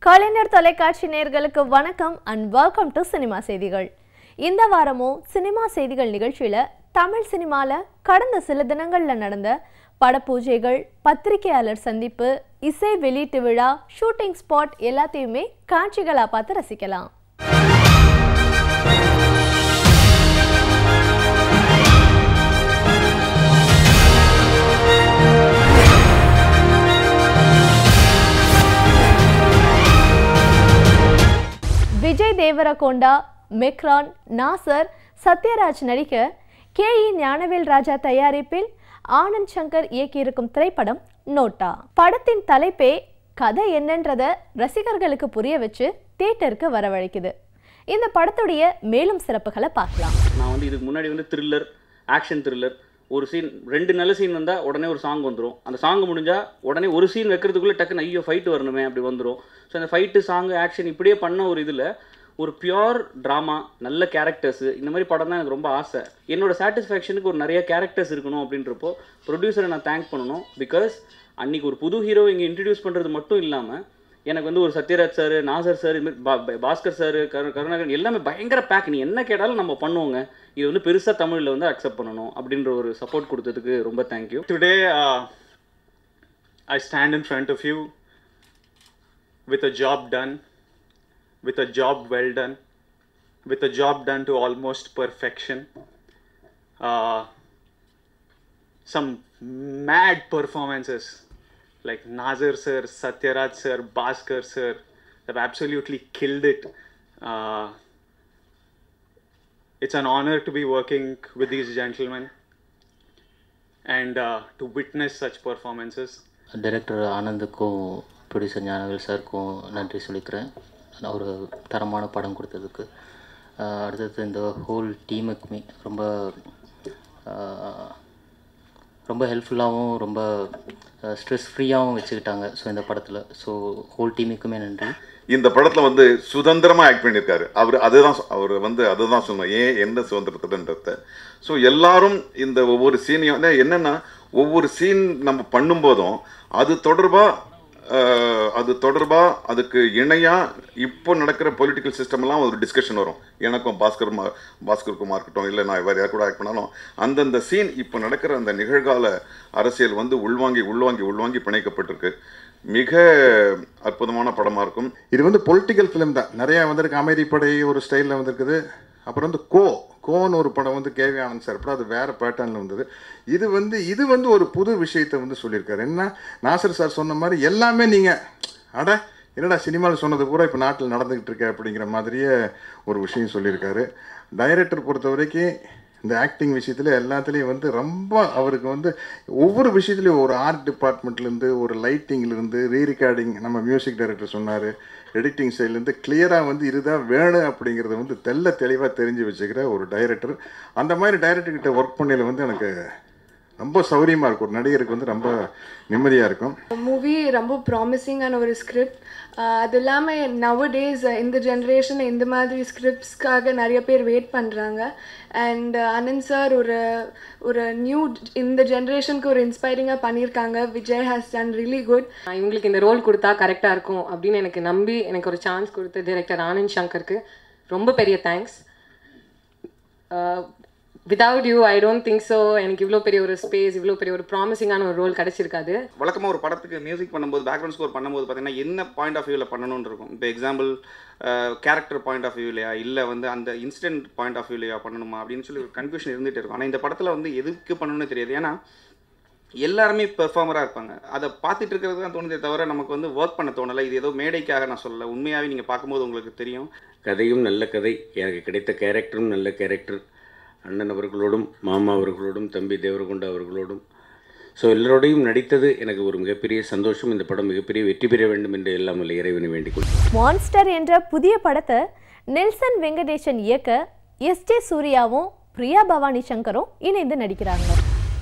கலைஞர் தொலைக்காட்சி நேயர்களுக்கு வணக்கம் and welcome to சினிமா செய்திகள். இந்த வாரமும் சினிமா செய்திகள் நிகழ்ச்சியில தமிழ் சினிமால கடந்த சில தினங்கள்ல நடந்த படப்பூஜைகள், பத்திரிகையாளர் சந்திப்பு, இசை வெளியீட்டு விழா, ஷூட்டிங் ஸ்பாட் எல்லாத்தையுமே காட்சிகளா பார்த்து ரசிக்கலாம். விஜய் தேவரகொண்டா, மெக்ரான், நாசர், சத்யராஜ் நடிக்க கே.இ. ஞானவேல் ராஜா தயாரிப்பில் ஆனந்த் சங்கர் இயக்கியிருக்கும் திரைப்படம் நோட்டா. படத்தின் தலைப்பே கதை என்னன்றத ரசிகர்களுக்கு புரிய வச்சு தியேட்டருக்கு வரவழைக்குது. இந்த படத்துடைய மேலும் சிறப்புகளை பார்க்கலாம். நான் இதுக்கு முன்னாடி த்ரில்லர், ஆக்ஷன் த்ரில்லர், ஒரு சீன் 2 நல்ல சீன் வந்தால் உடனே ஒரு சாங் வந்துடும். அந்த சாங் முடிஞ்சால் உடனே ஒரு சீன் வைக்கிறதுக்குள்ளே டக்குன்னு ஐயோ ஃபைட்டு வரணுமே அப்படி வந்துடும். ஸோ அந்த ஃபைட்டு, சாங்கு, ஆக்ஷன் இப்படியே பண்ண ஒரு இதில் ஒரு பியோர் ட்ராமா, நல்ல கேரக்டர்ஸு, இந்த மாதிரி படம் தான் எனக்கு ரொம்ப ஆசை. என்னோடய சாட்டிஸ்ஃபேக்ஷனுக்கு ஒரு நிறைய கேரக்டர்ஸ் இருக்கணும் அப்படின்றப்போ ப்ரொடியூசரை நான் தேங்க் பண்ணணும். பிகாஸ் அன்றைக்கி ஒரு புது ஹீரோ இங்கே இன்ட்ரடியூஸ் பண்ணுறது மட்டும் இல்லாமல் எனக்கு ஒரு சத்யராஜ் சார், நாசர் சார், இதுமாதிரி பாஸ்கர் சார், கருணாகரன் எல்லாமே பயங்கர பேக். நீ என்ன கேட்டாலும் நம்ம பண்ணுவோங்க, இது பெருசாக தமிழில் அக்செப்ட் பண்ணணும் அப்படின்ற ஒரு சப்போர்ட் கொடுத்ததுக்கு ரொம்ப thank you. Today I stand in front of you with a job done, with a job well done, with a job done to almost perfection. Some mad performances like Nazar sir, Satyaraj sir, Bhaskar sir have absolutely killed it. It's an honor to be working with these gentlemen and to witness such performances. Director ஆனந்துக்கும் producer Gnanavel சாருக்கும் நன்றி சொல்லிக்கிறேன், ஒரு தரமான படம் கொடுத்ததுக்கு. அடுத்தது இந்த ஹோல் டீமுக்குமே ரொம்ப ஹெல்ப்ஃபுல்லாகவும் ரொம்ப ஸ்ட்ரெஸ் ஃப்ரீயாகவும் வச்சுக்கிட்டாங்க. ஸோ இந்த படத்தில் ஹோல் டீமுக்குமே நன்றி. இந்த படத்தில் சுதந்திரமாக ஆக்ட் பண்ணியிருக்காரு அவர். அதுதான் சொன்னோம், ஏன் எந்த சுதந்திரத்துலன்றத. ஸோ எல்லாரும் இந்த ஒவ்வொரு சீனையும் என்னென்னா, ஒவ்வொரு சீன் நம்ம பண்ணும்போதும் அது தொடர்பாக அதுக்கு இணையாக இப்போ நடக்கிற பொலிட்டிக்கல் சிஸ்டம்லாம் ஒரு டிஸ்கஷன் வரும். எனக்கும் பாஸ்கருக்குமா இருக்கட்டும், இல்லை நான் வேறு யார் கூட ஆக்ட் பண்ணாலும் அந்தந்த சீன் இப்போ நடக்கிற அந்த நிகழ்கால அரசியல் உள்வாங்கி பிணைக்கப்பட்டிருக்கு. மிக அற்புதமான படமாக இருக்கும். இது பொலிட்டிக்கல் ஃபிலிம் தான். நிறையா வந்திருக்கு. அமைதிப்படை ஒரு ஸ்டைலில் வந்திருக்குது. அப்புறம் கோன்னு ஒரு படம் கேவி ஆனந்த் சார் படம், அது வேறு பேட்டர்னில் வந்தது. இது ஒரு புது விஷயத்தை சொல்லியிருக்காரு. என்ன, நாசர் சார் சொன்ன மாதிரி எல்லாமே நீங்கள் என்னடா சினிமாவில் சொன்னது பூரா இப்போ நாட்டில் நடந்துக்கிட்டு இருக்க அப்படிங்கிற மாதிரியே ஒரு விஷயம் சொல்லியிருக்காரு. டைரக்டர் பொறுத்த வரைக்கும் இந்த ஆக்டிங் விஷயத்தில் எல்லாத்துலேயும் ரொம்ப அவருக்கு ஒவ்வொரு விஷயத்துலையும் ஒரு ஆர்ட் டிபார்ட்மெண்ட்லேருந்து, ஒரு லைட்டிங்லேருந்து, ரீரெக்கார்டிங், நம்ம மியூசிக் டைரக்டர் சொன்னார், எடிட்டிங் சைட்லேருந்து கிளியராக இதுதான் வேணும் அப்படிங்கிறத தெளிவாக தெரிஞ்சு வச்சுக்கிற ஒரு டைரக்டர். அந்த மாதிரி டைரக்டர்கிட்ட ஒர்க் பண்ணையில் எனக்கு ரொம்ப சௌரியமாக இருக்கும். ஒரு நடிகருக்கு ரொம்ப நிம்மதியாக இருக்கும். மூவி ரொம்ப ப்ராமிசிங்கான ஒரு ஸ்கிரிப்ட். அது இல்லாமல் நவடேஸ் இந்த ஜென்ரேஷன் இந்த மாதிரி ஸ்கிரிப்ட்ஸ்க்காக நிறைய பேர் வெயிட் பண்ணுறாங்க. அண்ட் ஆனந்த் சார் ஒரு நியூ இந்த ஜென்ரேஷனுக்கு ஒரு இன்ஸ்பைரிங்காக பண்ணியிருக்காங்க. Vijay has done really good. இவங்களுக்கு இந்த ரோல் கொடுத்தா கரெக்டாக இருக்கும் அப்படின்னு எனக்கு நம்பி எனக்கு ஒரு சான்ஸ் கொடுத்த டைரக்டர் ஆனந்த் சங்கருக்கு ரொம்ப பெரிய thanks. Without you I don't think so எனக்கு இவ்வளோ பெரிய ஒரு ஸ்பேஸ், இவ்வளோ பெரிய ஒரு ப்ராமிசிங்கான ஒரு ரோல் கிடச்சிருக்காது. வழக்கமாக ஒரு படத்துக்கு மியூசிக் பண்ணும்போது, பேக்ரவுண்ட் ஸ்கோர் பண்ணும்போது பார்த்தீங்கன்னா என்ன பாயிண்ட் ஆஃப் வியூவில் பண்ணணும்னு இருக்கும். இப்போ எக்ஸாம்பிள் கேரக்டர் பாயிண்ட் ஆஃப் வியூலையா, இல்லை அந்த இன்சிடென்ட் பாயிண்ட் ஆஃப் வியூலையா பண்ணணுமா அப்படின்னு சொல்லி ஒரு கன்ஃபியூஷன் இருந்துகிட்டு இருக்கும். ஆனால் இந்த படத்தில் எதுக்கு பண்ணணும்னு தெரியாது. ஏன்னா எல்லாருமே பெர்ஃபார்மராக இருப்பாங்க. அதை பார்த்துட்டு இருக்கிறது தான் தோணுதே தவிர நமக்கு ஒர்க் பண்ண தோணலை. இது ஏதோ மேடைக்காக நான் சொல்லலை, உண்மையாகவே நீங்கள் பார்க்கும்போது உங்களுக்கு தெரியும். கதையும் நல்ல கதை, எனக்கு கிடைத்த கேரக்டரும் நல்ல கேரக்டர். அண்ணன் அவர்களோடும், மாமா அவர்களோடும், தம்பி தேவரகொண்டா அவர்களோடும், ஸோ எல்லோரையும் நடித்தது எனக்கு ஒரு மிகப்பெரிய சந்தோஷம். இந்த படம் மிகப்பெரிய வெற்றி பெற வேண்டும் என்று எல்லாம் இறைவனை வேண்டிக் கொள்கிறேன். மான்ஸ்டர் என்ற புதிய படத்தை நெல்சன் வெங்கடேசன் இயக்க எஸ்.ஜே. சூர்யாவும் பிரியா பவானி சங்கரும் இணைந்து நடிக்கிறாங்க.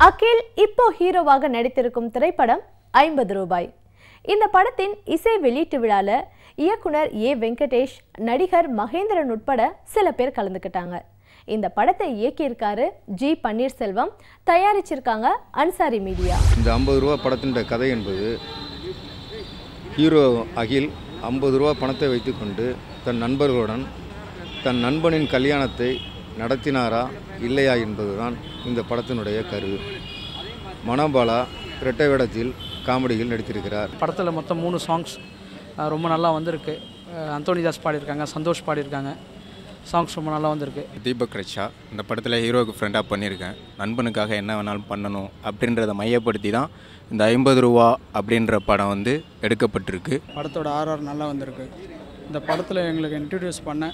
அகில் இப்போ ஹீரோவாக நடித்திருக்கும் திரைப்படம் 50 ரூபாய். இந்த படத்தின் இசை வெளியீட்டு விழால இயக்குனர் ஏ. வெங்கடேஷ், நடிகர் மகேந்திரன் உட்பட சில பேர் கலந்துக்கிட்டாங்க. இந்த படத்தை இயக்கியிருக்காரு ஜி. பன்னீர்செல்வம், தயாரிச்சிருக்காங்க அன்சாரி மீடியா. இந்த 50 ரூபா படத்தின் கதை என்பது ஹீரோ அகில் 50 ரூபா பணத்தை வைத்துக்கொண்டு தன் நண்பர்களுடன் தன் நண்பனின் கல்யாணத்தை நடத்தினாரா இல்லையா என்பதுதான் இந்த படத்தினுடைய கரு. மனோபாலா இரட்டை வேடத்தில் காமெடியில் நடித்திருக்கிறார். படத்தில் மொத்தம் 3 சாங்ஸ் ரொம்ப நல்லா வந்திருக்கு. அந்தோனிதாஸ் பாடியிருக்காங்க, சந்தோஷ் பாடியிருக்காங்க. சாங்ஸ் ரொம்ப நல்லா வந்திருக்கு. தீபக் ரட்சா இந்த படத்தில் ஹீரோவுக்கு ஃப்ரெண்டாக பண்ணியிருக்கேன். நண்பனுக்காக என்ன வேணாலும் பண்ணணும் அப்படின்றத மையப்படுத்தி தான் இந்த 50 ரூபா அப்படின்ற படம் வந்து எடுக்கப்பட்டிருக்கு. படத்தோட ஆர்ஆர் நல்லா வந்திருக்கு. இந்த படத்தில் எங்களுக்கு இன்ட்ரடியூஸ் பண்ண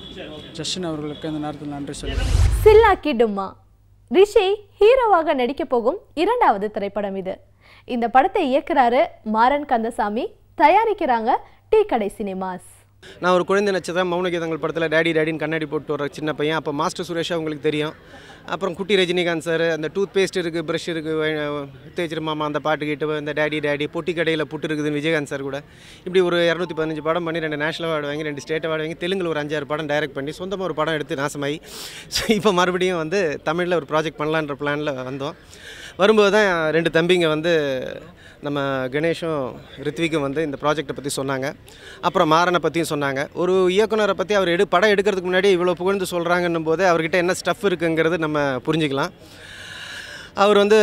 ஜஸ்டின் அவர்களுக்கு இந்த நேரத்தில் நன்றி சொல்லுங்கள். சில்லாக்கி டும்மா ரிஷி ஹீரோவாக நடிக்க போகும் 2வது திரைப்படம் இது. இந்த படத்தை இயக்குறாரு மாறன் கந்தசாமி, தயாரிக்கிறாங்க டீ கடை சினிமாஸ். நான் ஒரு குழந்தை நட்சத்திரம் மௌனகீதங்கள் படத்தில் டேடி டேடின்னு கண்ணாடி போட்டு வர சின்ன பையன். அப்போ மாஸ்டர் சுரேஷா உங்களுக்கு தெரியும். அப்புறம் குட்டி ரஜினிகாந்த் சார், அந்த டூத் பேஸ்ட் இருக்குது, ப்ரஷ் இருக்குது, தேய்ச்சிரு மாமா அந்த பாட்டு கேட்டு, இந்த டேடி டேடி பொட்டி கடையில் புட்டு இருக்குதுன்னு விஜயகாந்த் சார் கூட இப்படி ஒரு 215 படம் பண்ணி 2 நேஷனல் அவார்டு வாங்கி 2 ஸ்டேட் அவார்டு வாங்கி தெலுங்கில் ஒரு 5-6 படம் டைரக்ட் பண்ணி சொந்தமாக ஒரு படம் எடுத்து நாசமாகி ஸோ இப்போ மறுபடியும் வந்து தமிழில் ஒரு ப்ராஜெக்ட் பண்ணலான்ற பிளானில் வந்தோம். வரும்போது தான் 2 தம்பிங்க வந்து நம்ம கணேஷும் ரித்விக்கும் வந்து இந்த ப்ராஜெக்டை பற்றி சொன்னாங்க. அப்புறம் மாறனை பற்றியும் சொன்னாங்க. ஒரு இயக்குனரை பற்றி அவர் படம் எடுக்கிறதுக்கு முன்னாடி இவ்வளோ புகழ்ந்து சொல்கிறாங்கன்னும் போது அவர்கிட்ட என்ன ஸ்டஃப் இருக்குங்கிறது நம்ம புரிஞ்சுக்கலாம். அவர் வந்து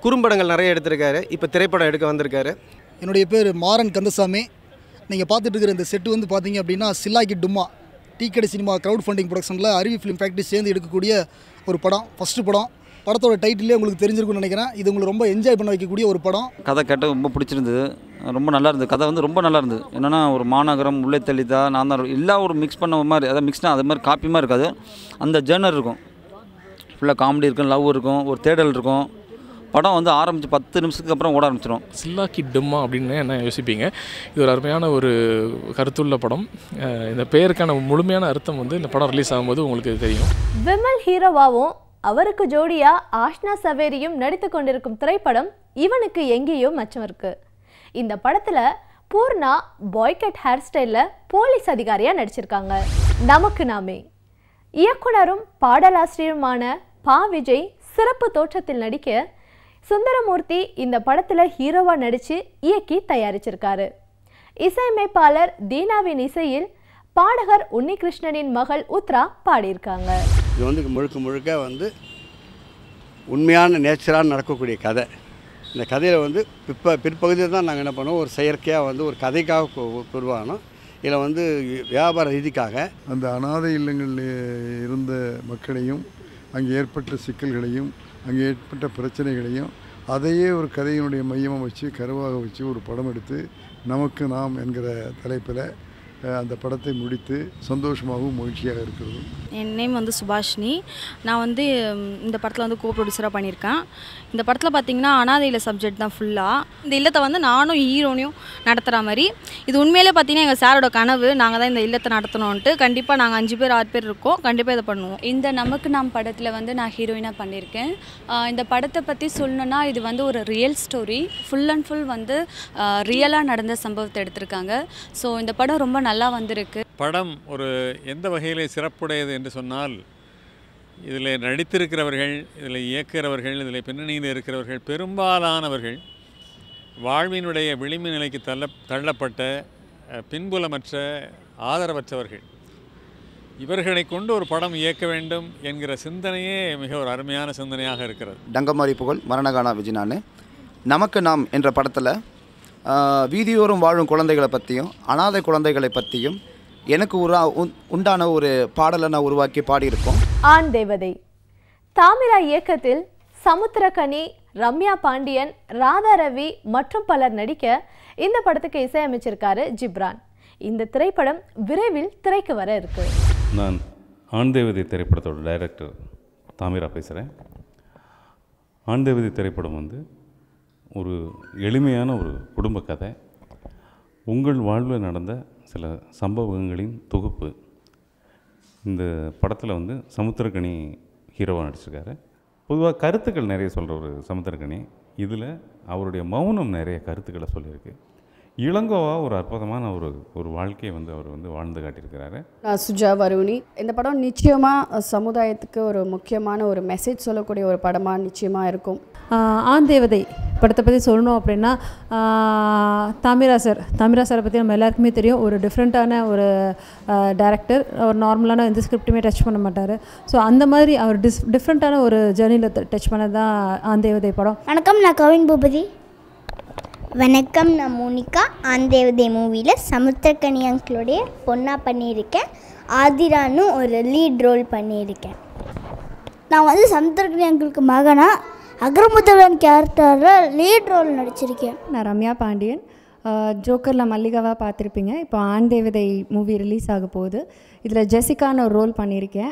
குறும்படங்கள் நிறைய எடுத்திருக்காரு. இப்போ திரைப்படம் எடுக்க வந்திருக்காரு. என்னுடைய பேர் மாறன் கந்தசாமி. நீங்கள் பார்த்துட்டு இருக்கிற இந்த செட்டு வந்து பார்த்தீங்க அப்படின்னா சில்லாக்கி டும்மா டீ கடை சினிமா க்ரௌட் ஃபண்டிங் ப்ரொடக்ஷனில் அருவி ஃபிலிம் ஃபேக்ட்ரி சேர்ந்து எடுக்கக்கூடிய ஒரு படம். ஃபஸ்ட்டு படம். படத்தோட டைட்டிலே உங்களுக்கு தெரிஞ்சிருக்குன்னு நினைக்கிறேன். இது உங்களுக்கு ரொம்ப என்ஜாய் பண்ண வைக்கக்கூடிய ஒரு படம். கதை கேட்ட ரொம்ப பிடிச்சிருந்தது, ரொம்ப நல்லா இருந்தது. கதை வந்து ரொம்ப நல்லா இருந்தது. என்னென்னா ஒரு மாநகரம் உள்ளே தள்ளிதா நான் தான் எல்லாம் ஒரு மிக்ஸ் பண்ண மாதிரி, அதாவது மிக்ஸ்னா அது மாதிரி காப்பி மாதிரி இருக்காது. அந்த ஜேர்னர் இருக்கும், ஃபுல்லாக காமெடி இருக்கும், லவ் இருக்கும், ஒரு தேடல் இருக்கும். படம் வந்து ஆரம்பித்து 10 நிமிஷத்துக்கு அப்புறம் ஓட ஆரம்பிச்சிடும். சில்லாக்கி டும்மா அப்படின்னு என்ன யோசிப்பீங்க. இது ஒரு அருமையான ஒரு கருத்துள்ள படம். இந்த பெயருக்கான முழுமையான அர்த்தம் வந்து இந்த படம் ரிலீஸ் ஆகும்போது உங்களுக்கு தெரியும். விமல் ஹீரோவாவும் அவருக்கு ஜோடியா ஆஷ்னா சவேரியும் நடித்து கொண்டிருக்கும் திரைப்படம் இவனுக்கு எங்கேயோ மச்சம் இருக்கு. இந்த படத்துல பூர்ணா பாய்கட் ஹேர் ஸ்டைல்ல போலீஸ் அதிகாரியா நடிச்சிருக்காங்க. நமக்கு நாமே இயக்குனரும் பாடலாசிரியருமான பா விஜய் சிறப்பு தோற்றத்தில் நடிக்க சுந்தரமூர்த்தி இந்த படத்துல ஹீரோவா நடிச்சு இயக்கி தயாரிச்சிருக்காரு. இசையமைப்பாளர் தீனாவின் இசையில் பாடகர் உன்னிகிருஷ்ணனின் மகள் உத்ரா பாடியிருக்காங்க. இது வந்து முழுக்க வந்து உண்மையான நேச்சராக நடக்கக்கூடிய கதை. இந்த கதையில் வந்து பிற்பகுதியில் தான் நாங்கள் என்ன பண்ணுவோம், ஒரு செயற்கையாக வந்து ஒரு கதைக்காக உருவானோம். இதில் வந்து வியாபார ரீதிக்காக அந்த அனாதை இல்லங்களில் இருந்த மக்களையும் அங்கே ஏற்பட்ட சிக்கல்களையும் அங்கே ஏற்பட்ட பிரச்சனைகளையும் அதையே ஒரு கதையினுடைய மையமாக வச்சு கருவாக வச்சு ஒரு படம் எடுத்து நமக்கு நாம் என்கிற தலைப்பில் அந்த படத்தை முடித்து சந்தோஷமாகவும் மகிழ்ச்சியாக இருக்கிறது. என் நேம் வந்து சுபாஷினி. நான் வந்து இந்த படத்தில் வந்து கோ ப்ரொடியூசராக பண்ணியிருக்கேன். இந்த படத்தில் பார்த்திங்கன்னா அனாதை இல்ல சப்ஜெக்ட் தான் ஃபுல்லாக. இந்த இல்லத்தை வந்து நானும் ஹீரோனையும் நடத்துகிற மாதிரி. இது உண்மையிலே பார்த்திங்கன்னா எங்கள் சாரோட கனவு. நாங்கள் தான் இந்த இல்லத்தை நடத்தணுன்ட்டு. கண்டிப்பாக நாங்கள் 5 பேர் 6 பேர் இருக்கோம். கண்டிப்பாக இதை பண்ணுவோம். இந்த நமக்கு நாம் படத்தில் வந்து நான் ஹீரோயினாக பண்ணியிருக்கேன். இந்த படத்தை பற்றி சொல்லணுன்னா இது வந்து ஒரு real story. Full and full வந்து ரியலாக நடந்த சம்பவத்தை எடுத்திருக்காங்க. ஸோ இந்த படம் ரொம்ப நல்லா வந்திருக்கு. படம் ஒரு எந்த வகையிலே சிறப்புடையது என்று சொன்னால், இதில் நடித்திருக்கிறவர்கள், இதில் இயக்குகிறவர்கள், இதில் பின்னணியில் இருக்கிறவர்கள் பெரும்பாலானவர்கள் வாழ்வினுடைய விளிம்பு நிலைக்கு தள்ளப்பட்ட பின்புலமற்ற ஆதரவற்றவர்கள். இவர்களை கொண்டு ஒரு படம் இயக்க வேண்டும் என்கிற சிந்தனையே மிக ஒரு அருமையான சிந்தனையாக இருக்கிறது. டங்கமாரி புகழ் மரணகானா விஜய். நான் நமக்கு நாம் என்ற படத்தில் வீதியோரம் வாழும் குழந்தைகளை பற்றியும் அனாதை குழந்தைகளை பற்றியும் எனக்கு உண்டான ஒரு பாடலை நான் உருவாக்கி பாடியிருக்கோம். ஆண் தேவதை தாமிரா இயக்கத்தில் சமுத்திரகனி, ரம்யா பாண்டியன், ராதா ரவி மற்றும் பலர் நடிக்க இந்த படத்துக்கு இசையமைச்சிருக்காரு ஜிப்ரான். இந்த திரைப்படம் விரைவில் திரைக்கு வர இருக்கு. நான் ஆண் தேவதை திரைப்படத்தோட டைரக்டர் தாமிரா பேசுகிறேன். ஆண் தேவதை திரைப்படம் வந்து ஒரு எளிமையான ஒரு குடும்ப கதை. உங்கள் வாழ்வில் நடந்த சில சம்பவங்களின் தொகுப்பு. இந்த படத்தில் வந்து சமுத்திரகனி ஹீரோவாக நடிச்சிருக்காரு. பொதுவாக கருத்துக்கள் நிறைய சொல்கிற ஒரு சமுத்திரகனி. இதில் அவருடைய மௌனம் நிறைய கருத்துக்களை சொல்லியிருக்கு. இளங்கோவா ஒரு அற்புதமான ஒரு வாழ்க்கையை வந்து அவர் வந்து வாழ்ந்து காட்டியிருக்கிறாரு. நான் சுஜா வருணி. இந்த படம் நிச்சயமாக சமுதாயத்துக்கு ஒரு முக்கியமான ஒரு மெசேஜ் சொல்லக்கூடிய ஒரு படமாக நிச்சயமாக இருக்கும். ஆண் தேவதை படத்தை பற்றி சொல்லணும் அப்படின்னா தாமிரா சாரை பற்றி நம்ம எல்லாருக்குமே தெரியும். ஒரு டிஃப்ரெண்ட்டான ஒரு டைரக்டர். அவர் நார்மலான எந்த ஸ்கிரிப்டுமே டச் பண்ண மாட்டார். ஸோ அந்த மாதிரி அவர் டிஃப்ரெண்ட்டான ஒரு ஜேர்னியில் டச் பண்ணது தான் ஆந்தேவதை படம். வணக்கம், நான் கவின் பூபதி. வணக்கம், நான் மோனிகா. ஆந்தேவதை மூவியில் சமுத்திரக்கனி அங்கிளுடைய பொண்ணாக பண்ணியிருக்கேன். ஆதிரான்னு ஒரு லீட் ரோல் பண்ணியிருக்கேன். நான் வந்து சமுத்திரக்கனி அங்கிளுக்கு மகனா அக்ரமுத்தவன் கேரக்டரில் லீட் ரோல் நடிச்சிருக்கேன். நான் ரம்யா பாண்டியன். ஜோக்கரில் மல்லிகாவாக பார்த்துருப்பீங்க. இப்போ ஆந்தேவதை மூவி ரிலீஸ் ஆக போகுது. இதில் ஜெசிகான்னு ஒரு ரோல் பண்ணியிருக்கேன்.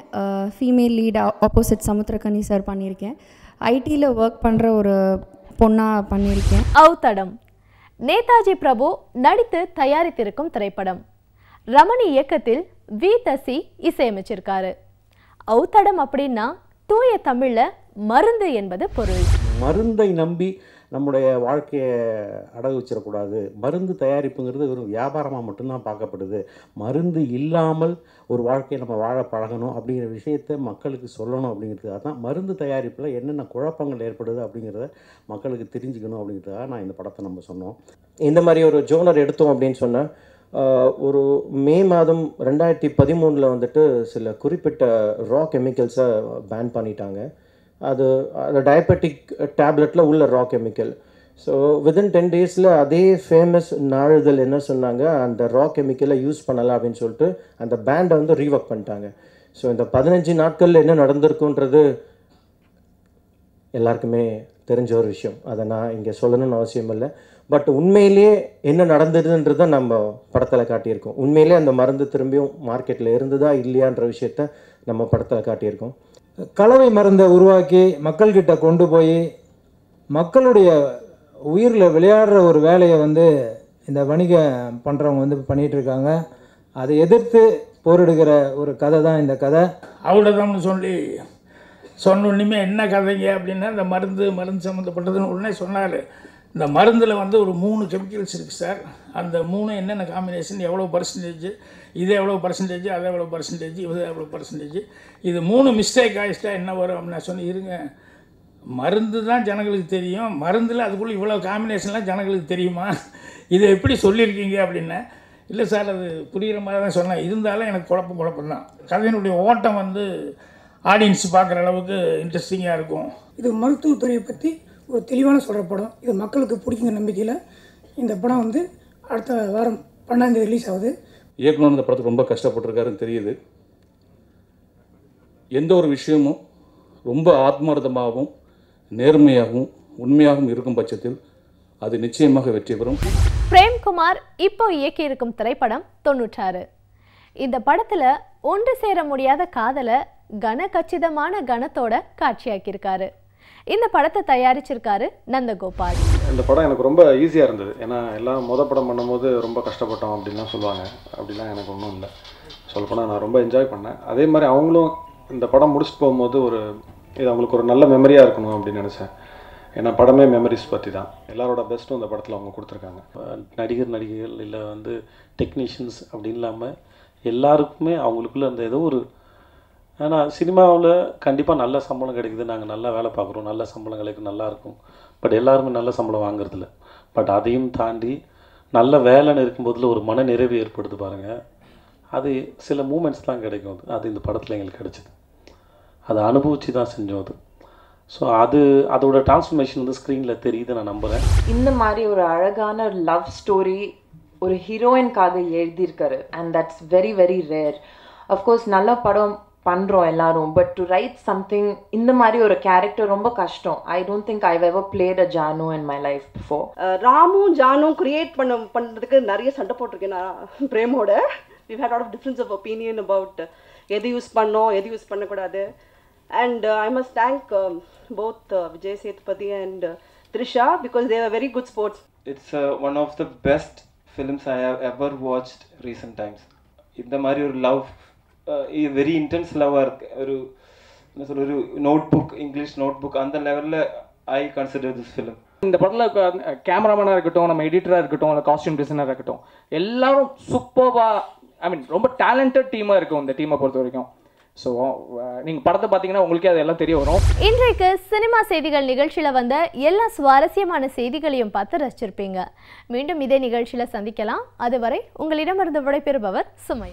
Female lead opposite Samuthirakani sir பண்ணியிருக்கேன். ஐடியில் ஒர்க் பண்ணுற ஒரு பொண்ணாக பண்ணியிருக்கேன். அவுத்தடம் நேதாஜி பிரபு நடித்து தயாரித்திருக்கும் திரைப்படம். ரமணி இயக்கத்தில் வி தசி இசையமைச்சிருக்காரு. அவுத்தடம் அப்படின்னா தூய தமிழில் மருந்து என்பது பொருள். மருந்தை நம்பி நம்முடைய வாழ்க்கையை அடகு வச்சிடக்கூடாது. மருந்து தயாரிப்புங்கிறது ஒரு வியாபாரமாக மட்டும்தான் பார்க்கப்படுது. மருந்து இல்லாமல் ஒரு வாழ்க்கையை நம்ம வாழ பழகணும் அப்படிங்கிற விஷயத்தை மக்களுக்கு சொல்லணும் அப்படிங்கிறதுக்காக தான் மருந்து தயாரிப்பில் என்னென்ன குழப்பங்கள் ஏற்படுது அப்படிங்கிறத மக்களுக்கு தெரிஞ்சுக்கணும் அப்படிங்கிறதுக்காக நான் இந்த படத்தை நம்ம சொன்னோம். இந்த மாதிரி ஒரு ஜோனர் எடுத்தோம் அப்படின்னு சொன்னால் ஒரு மே மாதம் 2013 வந்துட்டு சில குறிப்பிட்ட ரா கெமிக்கல்ஸை பேன் பண்ணிட்டாங்க. அது டயபெட்டிக் டேப்லெட்டில் உள்ள ரா கெமிக்கல். ஸோ வித்தின் 10 டேஸில் அதே ஃபேமஸ் நாளிதழ் என்ன சொன்னாங்க, அந்த ரா கெமிக்கலை யூஸ் பண்ணலாம் அப்படின்னு சொல்லிட்டு அந்த பேண்டை வந்து ரீவொர்க் பண்ணிட்டாங்க. ஸோ இந்த 15 நாட்களில் என்ன நடந்திருக்குன்றது எல்லாருக்குமே தெரிஞ்ச ஒரு விஷயம். அதை நான் இங்கே சொல்லணும்னு அவசியம் இல்லை. பட் உண்மையிலேயே என்ன நடந்ததுன்றதை நம்ம படத்தில் காட்டியிருக்கோம். உண்மையிலே அந்த மருந்து திரும்பியும் மார்க்கெட்டில் இருந்ததா இல்லையான்ற விஷயத்த நம்ம படத்தில் காட்டியிருக்கோம். கலவை மருந்தை உருவாக்கி மக்கள்கிட்ட கொண்டு போய் மக்களுடைய உயிரில் விளையாடுற ஒரு வேலையை வந்து இந்த வணிகம் பண்ணுறவங்க வந்து பண்ணிகிட்ருக்காங்க. அதை எதிர்த்து போரிடுகிற ஒரு கதை தான் இந்த கதை. அவ்வளோதான்னு சொன்னோன்னுமே என்ன கதைங்க அப்படின்னா இந்த மருந்து சம்மந்தப்பட்டதுன்னு உடனே சொன்னார். இந்த மருந்தில் வந்து ஒரு 3 கெமிக்கல்ஸ் இருக்குது சார். அந்த 3 என்னென்ன காம்பினேஷன், எவ்வளோ பர்சன்டேஜ், இது எவ்வளோ பர்சன்டேஜ், அது எவ்வளோ பர்சன்டேஜ், இது எவ்வளோ பர்சன்டேஜ், இது 3 மிஸ்டேக் ஆகிடுச்சிட்டா என்ன வரும் அப்படின்னு நான் சொன்னேன். இருங்க, மருந்து தான் ஜனங்களுக்கு தெரியும், மருந்தில் அதுக்குள்ளே இவ்வளோ காம்பினேஷன்லாம் ஜனங்களுக்கு தெரியுமா, இதை எப்படி சொல்லியிருக்கீங்க அப்படின்னா, இல்லை சார் அது புரிகிற மாதிரி தான் சொன்னேன். இருந்தாலும் எனக்கு குழப்பம் தான். கதையினுடைய ஓட்டம் வந்து ஆடியன்ஸ் பார்க்குற அளவுக்கு இன்ட்ரெஸ்டிங்காக இருக்கும். இது மருத்துவத்துறையை பற்றி ஒரு தெளிவான சொல்கிற படம். இது மக்களுக்கு பிடிக்குங்கிற நம்பிக்கையில் இந்த படம் வந்து அடுத்த வாரம் 12 ரிலீஸ் ஆகுது. இயக்குனர் இந்த படத்துக்கு ரொம்ப கஷ்டப்பட்டிருக்காருன்னு தெரியுது. எந்த ஒரு விஷயமும் ரொம்ப ஆத்மார்த்தமாகவும் நேர்மையாகவும் உண்மையாகவும் இருக்கும் பட்சத்தில் அது நிச்சயமாக வெற்றி பெறும். பிரேம்குமார் இப்போ இயக்கியிருக்கும் திரைப்படம் 96. இந்த படத்தில் ஒன்று சேர முடியாத காதலை கனகச்சிதமான கணத்தோட காட்சியாக்கியிருக்காரு. இந்த படத்தை தயாரிச்சிருக்காரு நந்தகோபால். இந்த படம் எனக்கு ரொம்ப ஈஸியாக இருந்தது. ஏன்னா எல்லாம் படம் பண்ணும்போது ரொம்ப கஷ்டப்பட்டோம் அப்படின்லாம் சொல்லுவாங்க. அப்படிலாம் எனக்கு ஒன்றும் இல்லை. சொல்லப்போனால் நான் ரொம்ப என்ஜாய் பண்ணேன். அதே மாதிரி அவங்களும் இந்த படம் முடிச்சுட்டு போகும்போது இது அவங்களுக்கு ஒரு நல்ல மெமரியாக இருக்கணும் அப்படின்னு நினச்சேன். ஏன்னா படமே மெமரிஸ் பற்றி தான். எல்லாரோட பெஸ்ட்டும் இந்த படத்தில் அவங்க கொடுத்துருக்காங்க. நடிகைகள் இல்லை வந்து டெக்னீஷியன்ஸ் அப்படின்னு இல்லாமல் எல்லாருக்குமே அவங்களுக்குள்ள அந்த ஏதோ ஒரு, ஏன்னா சினிமாவில் கண்டிப்பாக நல்ல சம்பளம் கிடைக்குது, நாங்கள் நல்லா வேலை பார்க்குறோம், நல்ல சம்பளம் கிடைக்கும், நல்லாயிருக்கும். பட் எல்லாருமே நல்ல சம்பளம் வாங்குறதில்ல. பட் அதையும் தாண்டி நல்ல வேலைன்னு இருக்கும்போதில் ஒரு மன நிறைவு ஏற்படுது பாருங்கள். அது சில மூமெண்ட்ஸ் தான் கிடைக்கும். அது இந்த படத்தில் எங்களுக்கு கிடைச்சிது. அதை அனுபவித்து தான் செஞ்சோம் அது. ஸோ அதோட டிரான்ஸ்ஃபர்மேஷன் வந்து ஸ்க்ரீனில் தெரியுது நான் நம்புகிறேன். இந்த மாதிரி ஒரு அழகான லவ் ஸ்டோரி ஒரு ஹீரோயின்காக எழுதியிருக்காரு. And that's very very rare. Of course நல்ல படம் பண்ணுறோம் எல்லாரும். பட் டு ரைட் சம்திங் இந்த மாதிரி ஒரு கேரக்டர் ரொம்ப கஷ்டம். I don't think I've ever played a Jaanu in my life before. ராமும் ஜானும் கிரியேட் பண்ணுறதுக்கு நிறைய சண்டை போட்டிருக்கேன் நான் பிரேமோட. we've had a lot of difference of opinion about எது யூஸ் பண்ணோம் எது யூஸ் பண்ணக்கூடாது. and I must thank both Vijay Sethupathi and Trisha because they were very good sports. It's one of the best films I have ever watched recent times. இந்த மாதிரி ஒரு love, very intense லவ்வாக இருக்குது. ஒரு notebook, English notebook அந்த லெவலில் ஐ consider this film. இந்த படத்தில் கேமராமேனாக இருக்கட்டும், நம்ம எடிட்டராக இருக்கட்டும், இல்லை காஸ்டியூம் டிசைனராக இருக்கட்டும், எல்லாரும் சூப்பர்வாக, ஐ மீன் ரொம்ப டேலண்டட் டீமாக இருக்கும் இந்த டீமை பொறுத்த வரைக்கும். ஸோ நீங்கள் படத்தை பார்த்தீங்கன்னா உங்களுக்கே அதெல்லாம் தெரிய வரும். இன்றைக்கு சினிமா செய்திகள் நிகழ்ச்சியில் வந்த எல்லா சுவாரஸ்யமான செய்திகளையும் பார்த்து ரசிச்சிருப்பீங்க. மீண்டும் இதே நிகழ்ச்சியில் சந்திக்கலாம். அதுவரை உங்களிடமிருந்து விடைபெறுபவர் சுமை.